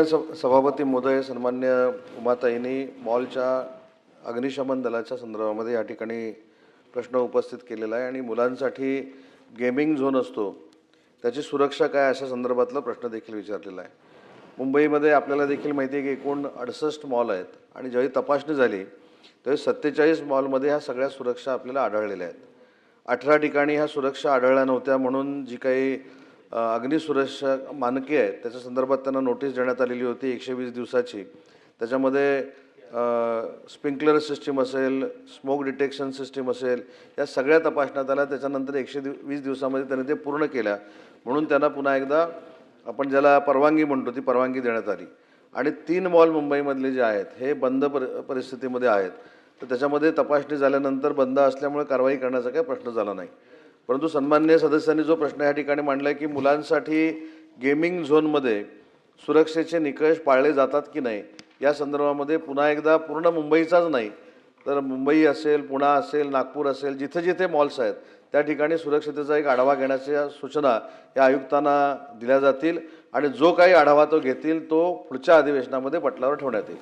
सभापती महोदय, सन्मान्य उमाताईंनी मॉलच्या अग्निशमन दलाच्या संदर्भामध्ये या ठिकाणी प्रश्न उपस्थित केलेला आहे आणि मुलांसाठी गेमिंग झोन असतो त्याची सुरक्षा काय अशा संदर्भातला प्रश्न देखील विचारलेला आहे। मुंबईमध्ये आपल्याला देखील माहिती आहे की एकूण 68 मॉल आहेत आणि ज्यावेळी तपासणी झाली त्यावेळी 47 मॉलमध्ये ह्या सगळ्या सुरक्षा आपल्याला आढळलेल्या आहेत। 18 ठिकाणी ह्या सुरक्षा आढळल्या नव्हत्या म्हणून जी काही अग्निसुरक्षा मानके आहेत त्याच्या संदर्भात त्यांना नोटीस देण्यात आलेली होती 120 दिवसाची। त्याच्यामध्ये स्प्रिंकलर सिस्टीम असेल, स्मोक डिटेक्शन सिस्टीम असेल, या सगळ्या तपासण्यात आल्या। त्याच्यानंतर 120 दिवसामध्ये त्यांनी ते पूर्ण केल्या म्हणून त्यांना पुन्हा एकदा आपण ज्याला परवानगी म्हणतो ती परवानगी देण्यात आली। आणि 3 मॉल मुंबईमधले जे आहेत हे बंद परिस्थितीमध्ये आहेत, तर त्याच्यामध्ये तपासणी झाल्यानंतर बंद असल्यामुळे कारवाई करण्याचा काही प्रश्न झाला नाही। परंतु सन्माननीय सदस्यांनी जो प्रश्न या ठिकाणी मांडला आहे की मुलांसाठी गेमिंग झोनमध्ये सुरक्षेचे निकष पाळले जातात की नाही या संदर्भामध्ये पुन्हा एकदा पूर्ण मुंबईचाच नाही तर मुंबई असेल, पुणे असेल, नागपूर असेल, जिथे जिथे मॉल्स आहेत त्या ठिकाणी सुरक्षतेचा एक आढावा घेण्याच्या सूचना या आयुक्तांना दिल्या जातील आणि जो काही आढावा तो घेतील तो पुढच्या अधिवेशनामध्ये पटलावर ठेवण्यात येईल।